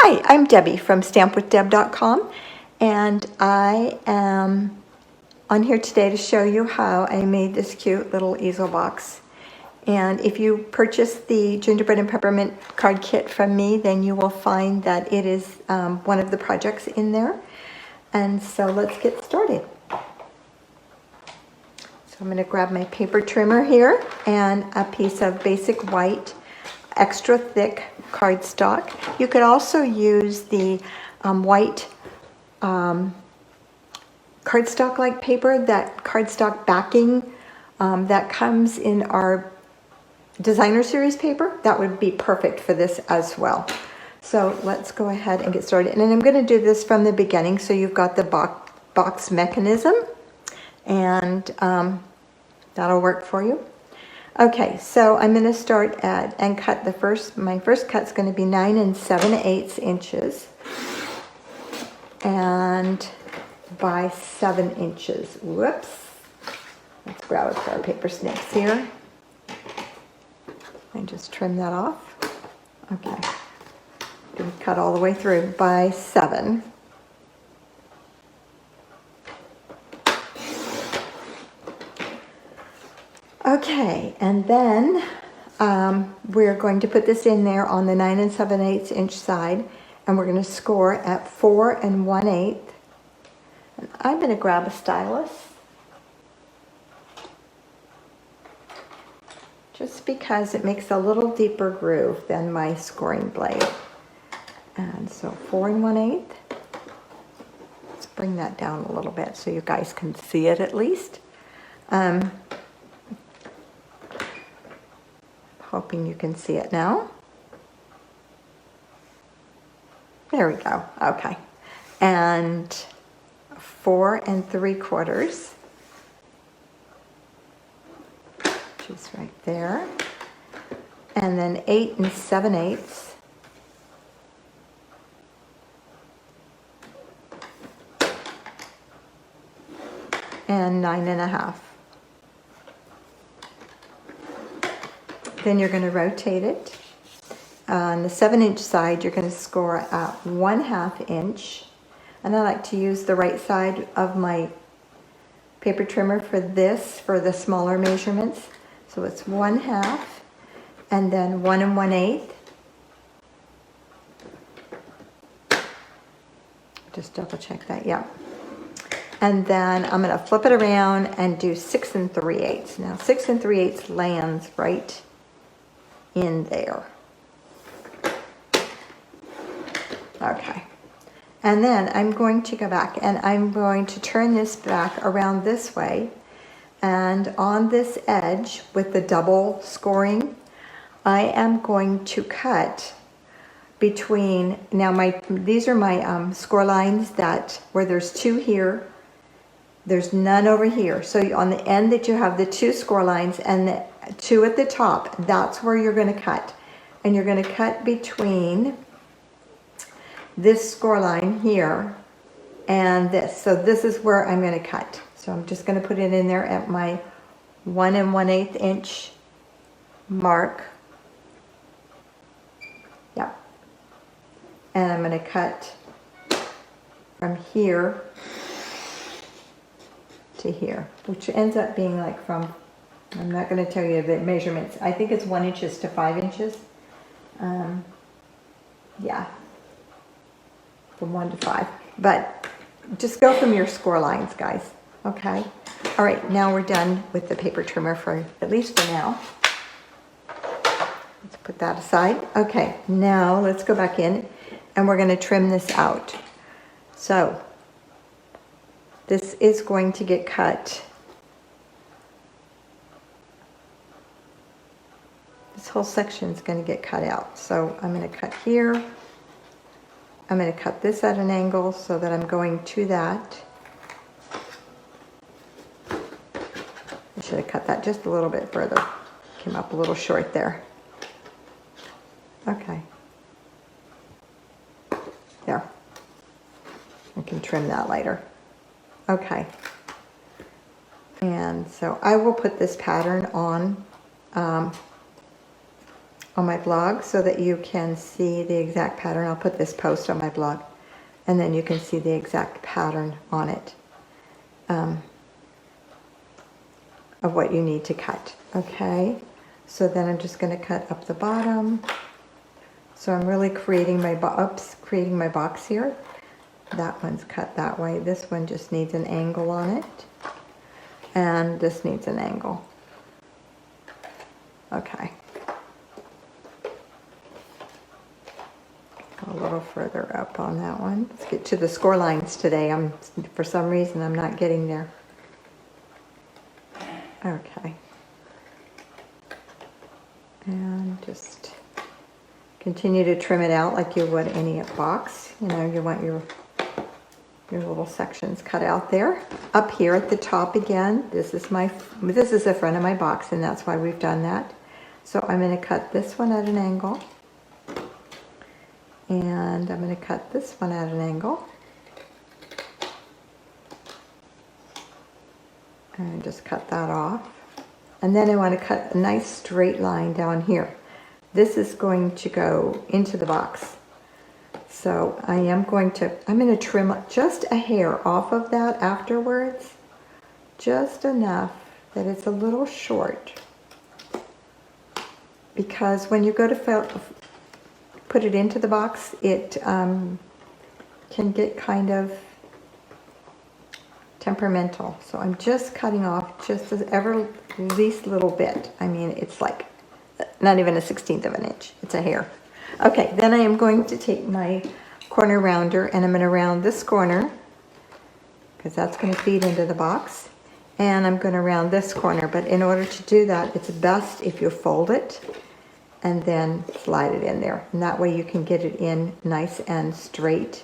Hi, I'm Debbie from stampwithdeb.com, and I am on here today to show you how I made this cute little easel box. And if you purchase the Gingerbread and Peppermint Card Kit from me, then you will find that it is one of the projects in there. And so let's get started. So I'm going to grab my paper trimmer here and a piece of basic white extra thick cardstock. You could also use the white cardstock like paper, that cardstock backing that comes in our designer series paper. That would be perfect for this as well. So let's go ahead and get started. And then I'm going to do this from the beginning so you've got the box mechanism, and that'll work for you. Okay, so I'm going to start at and cut my first cut's going to be 9 7/8 inches and by 7 inches. Whoops. Let's grab a pair of paper snips here and just trim that off. Okay. Didn't cut all the way through. By 7. Okay, and then we're going to put this in there on the 9 7/8 inch side, and we're going to score at 4 1/8. And I'm going to grab a stylus, just because it makes a little deeper groove than my scoring blade. And so 4 1/8. Let's bring that down a little bit so you guys can see it at least. Hoping you can see it now. There we go. Okay. And 4 3/4, which is right there. And then 8 7/8. And 9 1/2. Then you're going to rotate it. On the 7-inch side, you're going to score at 1/2 inch. And I like to use the right side of my paper trimmer for this, for the smaller measurements. So it's 1/2 and then 1 1/8. Just double check that, yeah. And then I'm going to flip it around and do 6 3/8. Now 6 3/8 lands right in there. Okay. And then I'm going to go back and I'm going to turn this back around this way, and on this edge with the double scoring, I am going to cut between, now these are my score lines that where there's 2 here, there's none over here. So on the end that you have the 2 score lines and the 2 at the top, that's where you're going to cut. And you're going to cut between this score line here and this. So this is where I'm going to cut. So I'm just going to put it in there at my 1 1/8 inch mark. Yep. And I'm going to cut from here to here, which ends up being like from, I'm not going to tell you the measurements. I think it's 1 inches to 5 inches. Yeah, from 1 to 5. But just go from your score lines, guys. Okay. All right. Now we're done with the paper trimmer for at least for now. Let's put that aside. Okay. Now let's go back in, and we're going to trim this out. So this is going to get cut. This whole section is going to get cut out. So I'm going to cut here. I'm going to cut this at an angle so that I'm going to that. I should have cut that just a little bit further. Came up a little short there. Okay. There. I can trim that later. Okay. And so I will put this pattern on on my blog so that you can see the exact pattern. I'll put this post on my blog, and then you can see the exact pattern on it of what you need to cut. Okay, so then I'm just going to cut up the bottom. So I'm really creating my box here. That one's cut that way. This one just needs an angle on it, and this needs an angle. Okay. Go a little further up on that one. Let's get to the score lines today. For some reason, I'm not getting there. Okay. And just continue to trim it out like you would any box. You know, you want your little sections cut out there. Up here at the top again, this is the front of my box, and that's why we've done that. So I'm going to cut this one at an angle, and I'm going to cut this one at an angle, and just cut that off. And then I want to cut a nice straight line down here. This is going to go into the box. So I'm going to trim just a hair off of that afterwards, just enough that it's a little short. Because when you go to put it into the box, it can get kind of temperamental. So I'm just cutting off just the least little bit. I mean, it's like not even a 1/16 of an inch. It's a hair. Okay, then I am going to take my corner rounder, and I'm going to round this corner because that's going to feed into the box. And I'm going to round this corner, but in order to do that, it's best if you fold it and then slide it in there. And that way you can get it in nice and straight.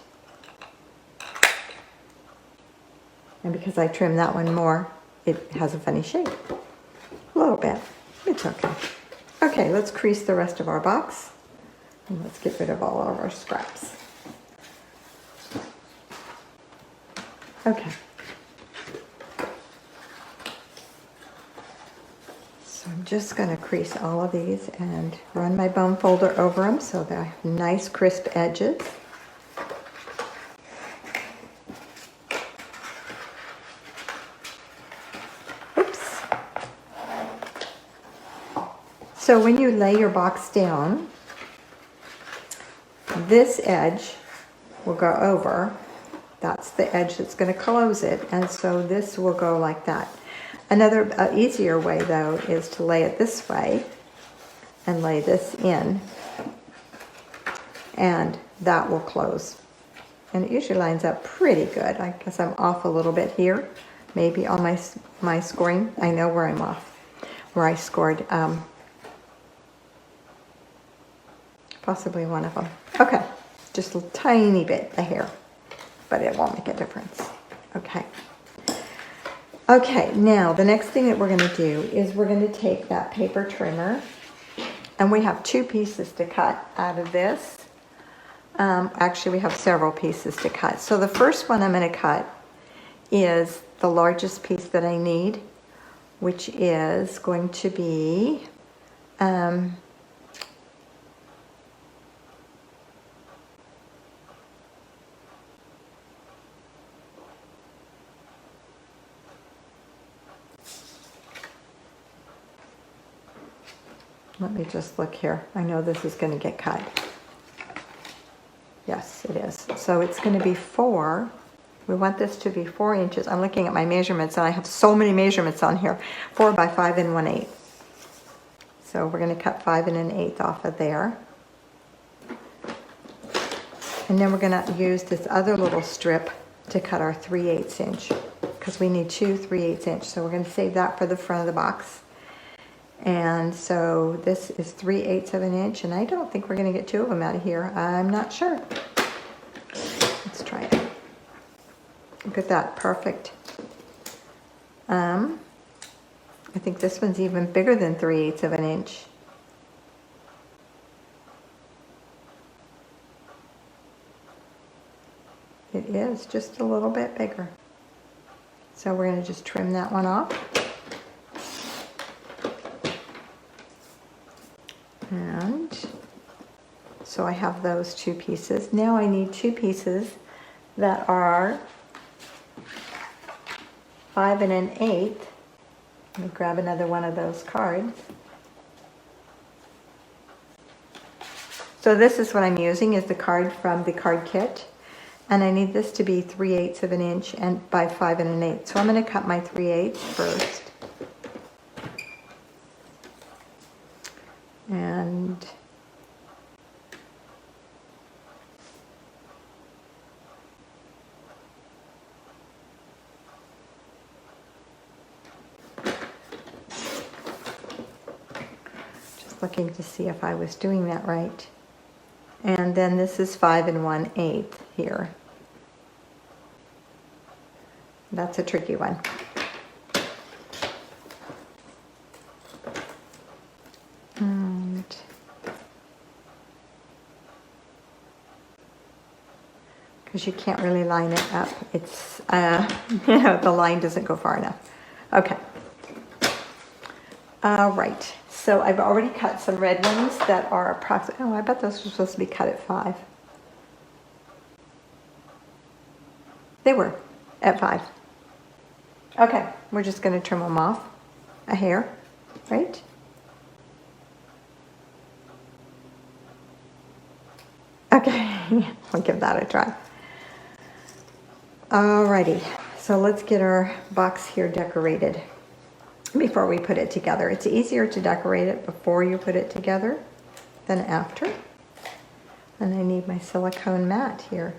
And because I trimmed that one more, it has a funny shape. A little bit. It's okay. Okay, let's crease the rest of our box. And let's get rid of all of our scraps. Okay. So I'm just going to crease all of these and run my bone folder over them so they have nice crisp edges. Oops. So when you lay your box down, this edge will go over. That's the edge that's going to close it, and so this will go like that. Another easier way, though, is to lay it this way and lay this in, and that will close. And it usually lines up pretty good. I guess I'm off a little bit here, maybe on my scoring. I know where I'm off, where I scored possibly one of them. Okay, just a tiny bit of hair, but it won't make a difference. Okay. Okay, now the next thing that we're going to do is we're going to take that paper trimmer, and we have 2 pieces to cut out of this. Actually, we have several pieces to cut. So the first one I'm going to cut is the largest piece that I need, which is going to be let me just look here. I know this is going to get cut. Yes, it is. So it's going to be 4. We want this to be 4 inches. I'm looking at my measurements, and I have so many measurements on here. 4 by 5 1/8. So we're going to cut 5 1/8 off of there. And then we're going to use this other little strip to cut our 3/8 inch, because we need 2 3/8 inch. So we're going to save that for the front of the box. And so this is 3/8 of an inch, and I don't think we're going to get 2 of them out of here. I'm not sure. Let's try it. Look at that, perfect. I think this one's even bigger than 3/8 of an inch. It is just a little bit bigger. So we're going to just trim that one off. And so I have those 2 pieces. Now I need 2 pieces that are 5 1/8. Let me grab another one of those cards. So this is what I'm using, is the card from the card kit. And I need this to be 3/8 of an inch and by 5 1/8. So I'm going to cut my 3/8 first. And just looking to see if I was doing that right. And then this is 5 1/8 here. That's a tricky one. And because you can't really line it up, it's you know, the line doesn't go far enough. Okay. All right. So I've already cut some red ones that are approximately, oh, I bet those were supposed to be cut at 5. They were at 5. Okay, we're just going to trim them off a hair, right? Okay, I'll give that a try. Alrighty, so let's get our box here decorated before we put it together. It's easier to decorate it before you put it together than after. And I need my silicone mat here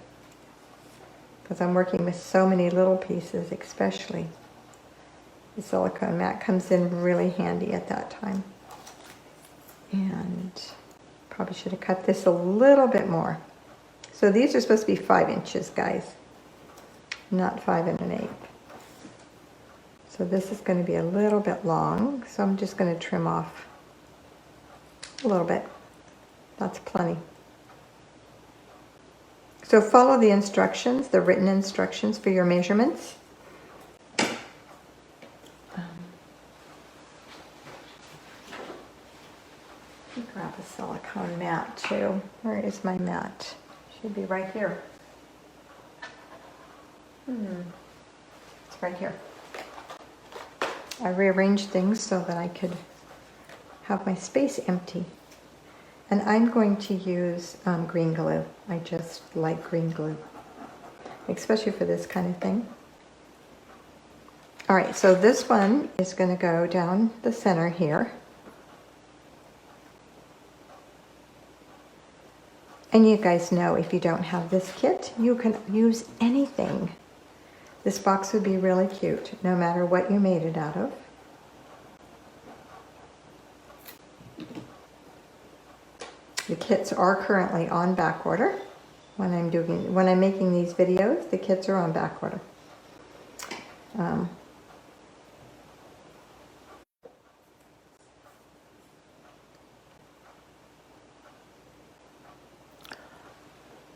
because I'm working with so many little pieces, especially. The silicone mat comes in really handy at that time. And probably should have cut this a little bit more. So these are supposed to be 5 inches, guys, not 5 1/8. So this is going to be a little bit long, so I'm just going to trim off a little bit. That's plenty. So follow the instructions, the written instructions for your measurements. Grab a silicone mat too. Where is my mat? Should be right here. It's right here. I rearranged things so that I could have my space empty. And I'm going to use green glue. I just like green glue, especially for this kind of thing. All right, so this one is going to go down the center here. And you guys know if you don't have this kit, you can use anything. This box would be really cute, no matter what you made it out of. The kits are currently on back order. When I'm making these videos, the kits are on back order.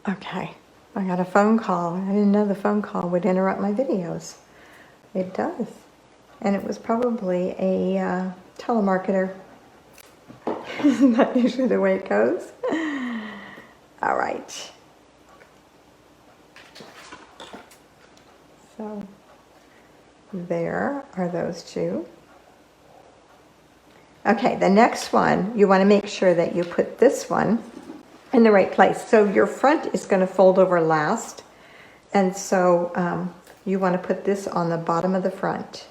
Okay, I got a phone call. I didn't know the phone call would interrupt my videos. It does. And it was probably a telemarketer. Isn't that usually the way it goes? All right. So there are those 2. Okay, the next one, you want to make sure that you put this one in the right place. So your front is going to fold over last. And so you want to put this on the bottom of the front.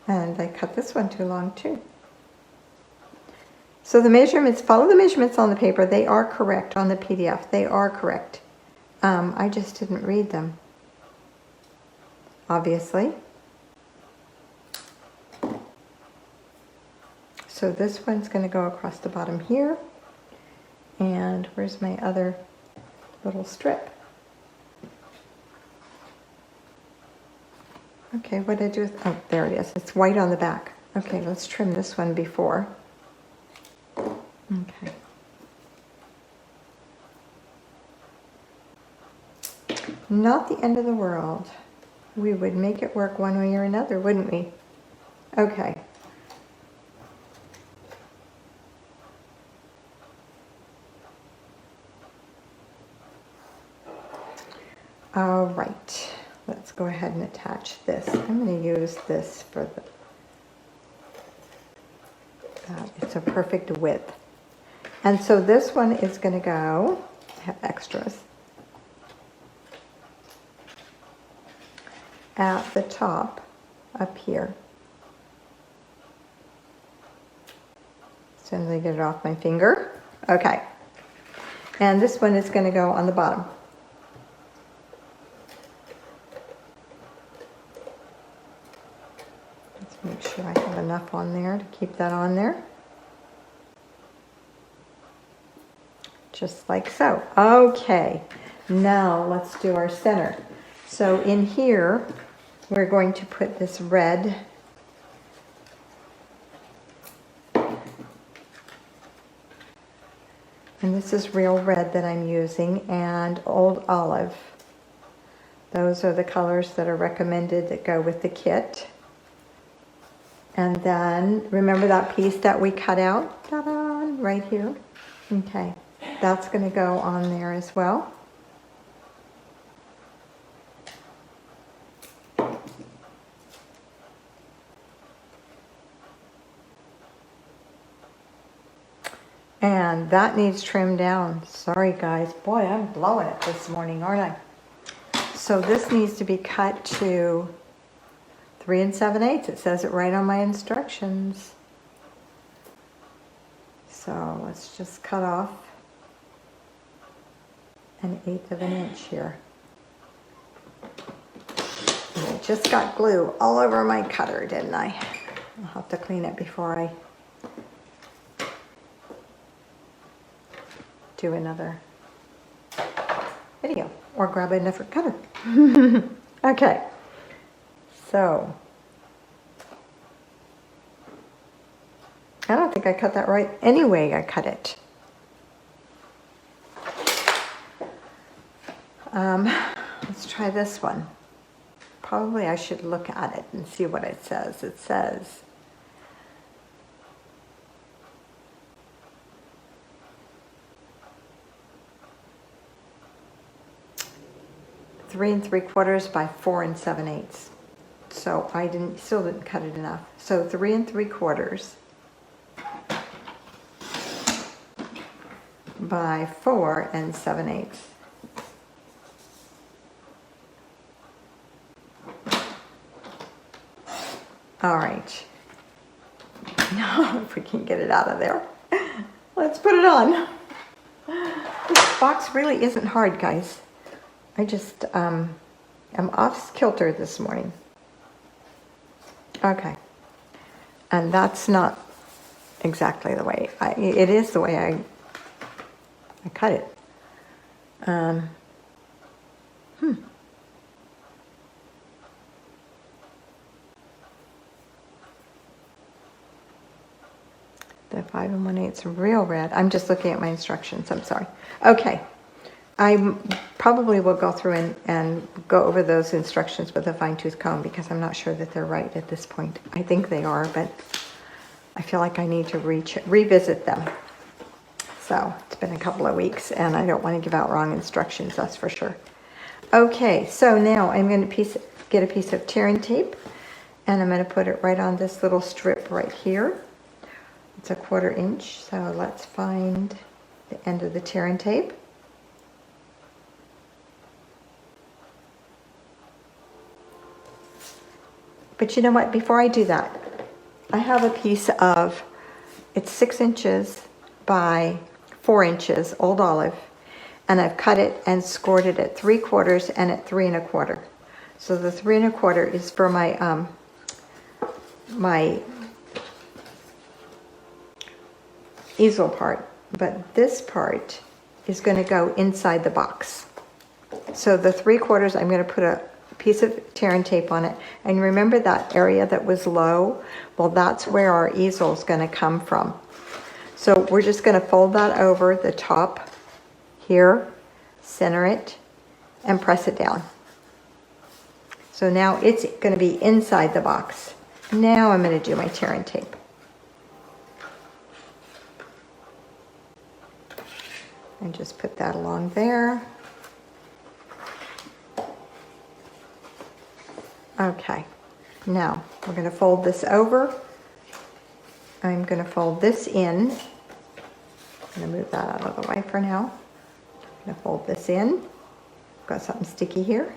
And I cut this one too long too. So the measurements, follow the measurements on the paper. They are correct on the PDF. They are correct. I just didn't read them, obviously. So this one's going to go across the bottom here. And where's my other little strip? Okay, what did I do with, oh, there it is. It's white on the back. Okay, let's trim this one before. Okay. Not the end of the world. we would make it work one way or another, wouldn't we? Okay. All right, let's go ahead and attach this. I'm going to use this for the, it's a perfect width. And so this one is going to go, I have extras, at the top up here. As soon as I get it off my finger. Okay. And this one is going to go on the bottom. Let's make sure I have enough on there to keep that on there. Just like so. Okay. Now let's do our center. So in here, we're going to put this red and this is real red that I'm using, and Old Olive. Those are the colors that are recommended that go with the kit. And then, remember that piece that we cut out? Ta-da! Right here. Okay, that's going to go on there as well. And that needs trimmed down. Sorry guys, boy, I'm blowing it this morning, aren't I? So this needs to be cut to 3 7/8. It says it right on my instructions. So let's just cut off 1/8 of an inch here. And I just got glue all over my cutter, didn't I? I'll have to clean it before I do another video or grab a different cutter. Okay, so I don't think I cut that right anyway. I cut it. Let's try this one. Probably I should look at it and see what it says. It says 3 3/4 by 4 7/8. So I still didn't cut it enough. So 3 3/4 by 4 7/8. All right. Now if we can get it out of there, let's put it on. This box really isn't hard, guys. I just, I'm off kilter this morning. Okay. And that's not exactly the way, it is the way I cut it. The 5 1/8 real red. I'm just looking at my instructions, I'm sorry. Okay. I probably will go through and go over those instructions with a fine-tooth comb because I'm not sure that they're right at this point. I think they are, but I feel like I need to revisit them. So it's been a couple of weeks and I don't want to give out wrong instructions, that's for sure. Okay, so now I'm going to get a piece of tearing tape and I'm going to put it right on this little strip right here. It's a 1/4 inch, so let's find the end of the tearing tape. But you know what, before I do that, I have a piece of, it's 6 inches by 4 inches, Old Olive, and I've cut it and scored it at 3/4 and at 3 1/4. So the 3 1/4 is for my, my easel part, but this part is going to go inside the box. So the 3/4, I'm going to put a piece of tearing tape on it, and remember that area that was low? Well, that's where our easel is going to come from. So we're just going to fold that over the top here, center it, and press it down. So now it's going to be inside the box. Now I'm going to do my tear and tape. And just put that along there. Okay, now we're going to fold this over. I'm going to fold this in. I'm going to move that out of the way for now. I'm going to fold this in. Got something sticky here.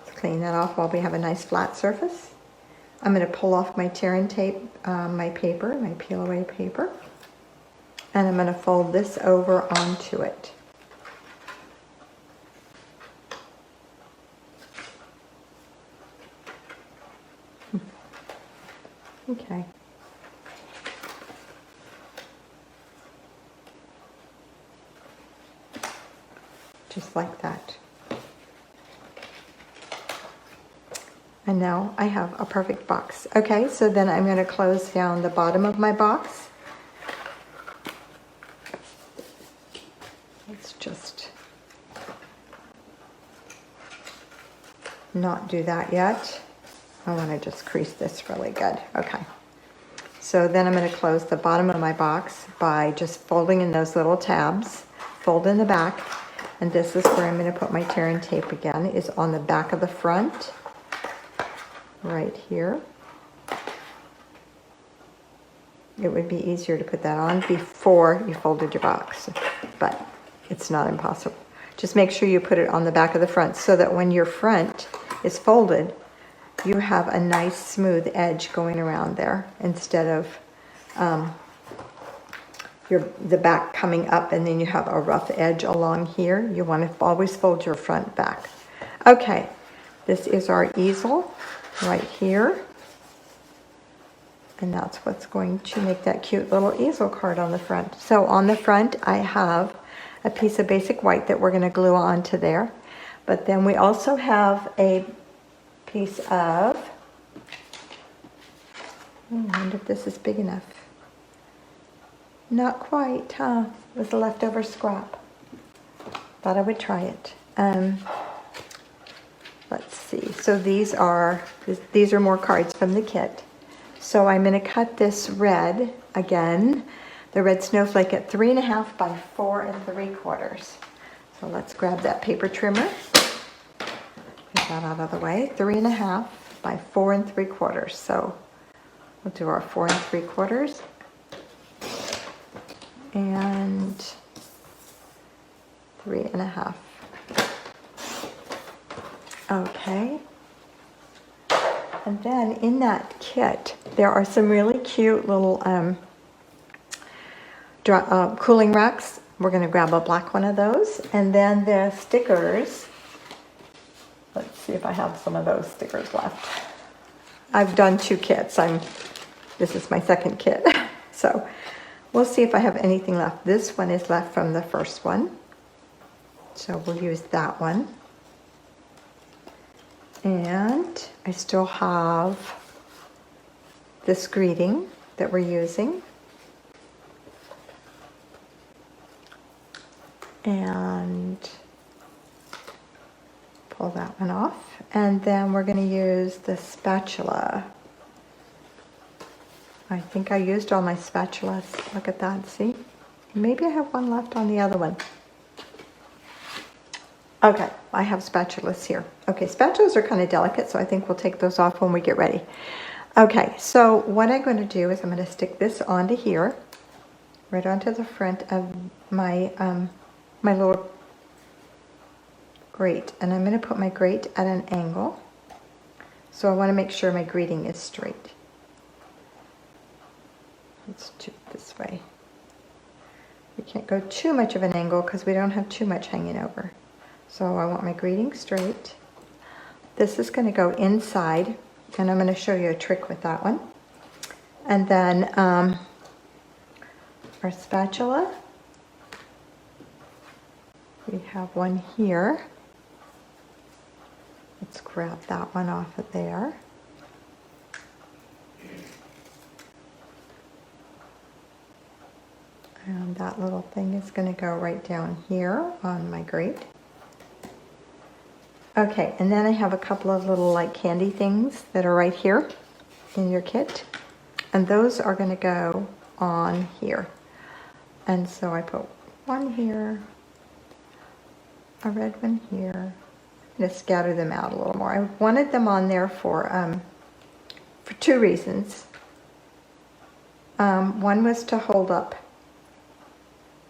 Let's clean that off while we have a nice flat surface. I'm going to pull off my tear and tape, my paper, my peel away paper. And I'm going to fold this over onto it. Okay. Just like that. And now I have a perfect box. Okay, so then I'm going to close down the bottom of my box. Let's just not do that yet. I want to just crease this really good. Okay. So then I'm going to close the bottom of my box by just folding in those little tabs, fold in the back, and this is where I'm going to put my tear and tape again, is on the back of the front, right here. It would be easier to put that on before you folded your box, but it's not impossible. Just make sure you put it on the back of the front so that when your front is folded, you have a nice smooth edge going around there instead of the back coming up and then you have a rough edge along here. You want to always fold your front back. Okay, this is our easel right here. And that's what's going to make that cute little easel card on the front. So on the front, I have a piece of basic white that we're going to glue onto there. But then we also have a piece of, I wonder if this is big enough. Not quite, huh? It was a leftover scrap. Thought I would try it. Let's see. So these are more cards from the kit. So I'm going to cut this red again, the red snowflake at 3.5 by 4 3/4. So let's grab that paper trimmer. Get that out of the way. 3.5 by 4 3/4. So we'll do our 4 3/4 and 3.5. Okay. And then in that kit, there are some really cute little cooling racks. We're going to grab a black one of those. And then the stickers. Let's see if I have some of those stickers left. I've done 2 kits. This is my second kit. So we'll see if I have anything left. This one is left from the first one. So we'll use that one. And I still have this greeting that we're using. And pull that one off. And then we're going to use the spatula. I think I used all my spatulas. Look at that, see? Maybe I have one left on the other one. Okay, I have spatulas here. Okay, spatulas are kind of delicate, so I think we'll take those off when we get ready. Okay, so what I'm going to do is I'm going to stick this onto here, right onto the front of my, my little grate. And I'm going to put my grate at an angle. So I want to make sure my greeting is straight. Let's do it this way. We can't go too much of an angle because we don't have too much hanging over. So I want my greeting straight. This is going to go inside, and I'm going to show you a trick with that one. And then our spatula. We have one here. Let's grab that one off of there. And that little thing is going to go right down here on my grate. Okay, and then I have a couple of little like candy things that are right here in your kit. And those are going to go on here. And so I put one here, a red one here. I'm going to scatter them out a little more. I wanted them on there for two reasons. One was to hold up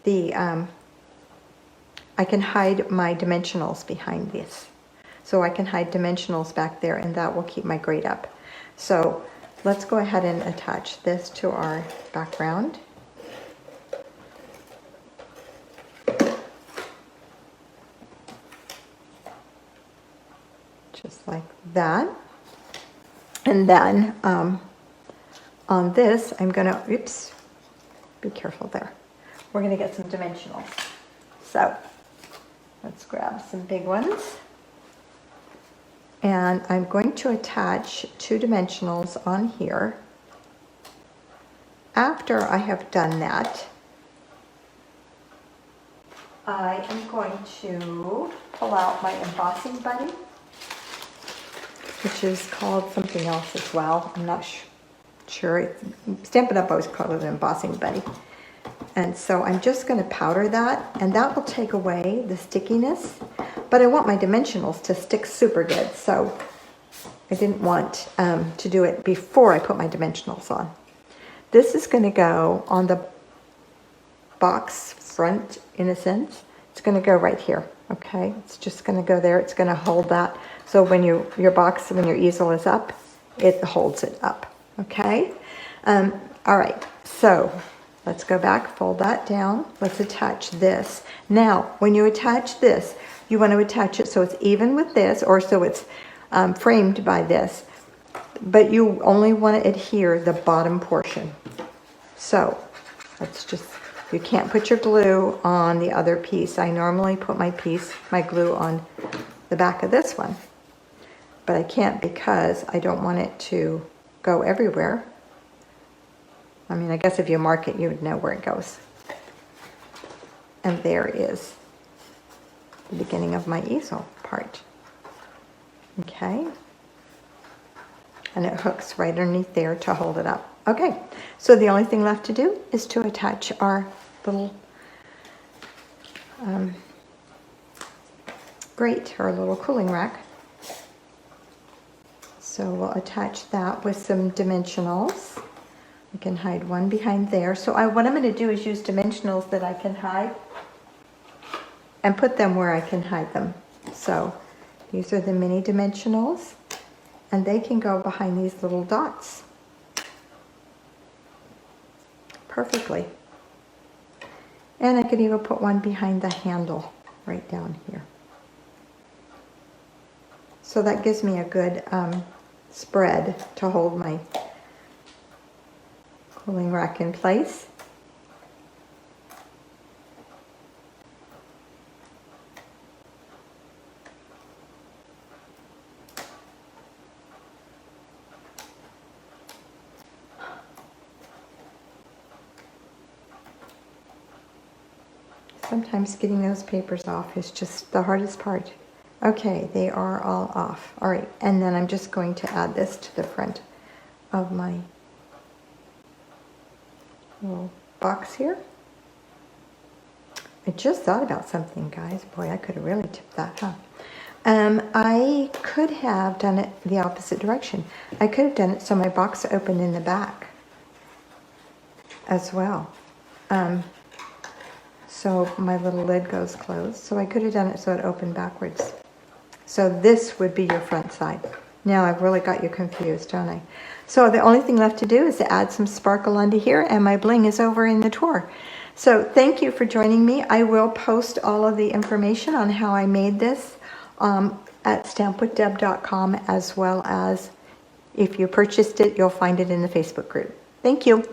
the, I can hide my dimensionals behind this. So I can hide dimensionals back there, and that will keep my grate up. So let's go ahead and attach this to our background. Just like that. And then on this, I'm gonna, oops, be careful there. We're gonna get some dimensionals. So let's grab some big ones. And I'm going to attach two dimensionals on here. After I have done that, I am going to pull out my embossing buddy, which is called something else as well. I'm not sure. Stampin' Up! Always called it an embossing buddy. And so I'm just going to powder that, and that will take away the stickiness. But I want my dimensionals to stick super good, so I didn't want to do it before I put my dimensionals on. This is going to go on the box front, in a sense. It's going to go right here, okay? It's just going to go there. It's going to hold that. So when your easel is up, it holds it up, okay? All right, so let's go back, fold that down. Let's attach this. Now, when you attach this, you want to attach it so it's even with this, or so it's framed by this, but you only want to adhere the bottom portion. So let's just, you can't put your glue on the other piece. I normally put my glue on the back of this one, but I can't because I don't want it to go everywhere. I mean, I guess if you mark it, you would know where it goes. And there is the beginning of my easel part. Okay. And it hooks right underneath there to hold it up. Okay, so the only thing left to do is to attach our little grate, our little cooling rack. So we'll attach that with some dimensionals. I can hide one behind there. So what I'm going to do is use dimensionals that I can hide and put them where I can hide them. So these are the mini dimensionals, and they can go behind these little dots perfectly. And I could even put one behind the handle right down here. So that gives me a good spread to hold my cooling rack in place. Sometimes getting those papers off is just the hardest part. Okay, they are all off. All right, and then I'm just going to add this to the front of my little box here. I just thought about something, guys. Boy, I could have really tipped that, huh? I could have done it the opposite direction. I could have done it so my box opened in the back as well. So my little lid goes closed. So I could have done it so it opened backwards. So this would be your front side. Now I've really got you confused, don't I? So the only thing left to do is to add some sparkle onto here, and my bling is over in the drawer. So thank you for joining me. I will post all of the information on how I made this at stampwithdeb.com, as well as if you purchased it, you'll find it in the Facebook group. Thank you.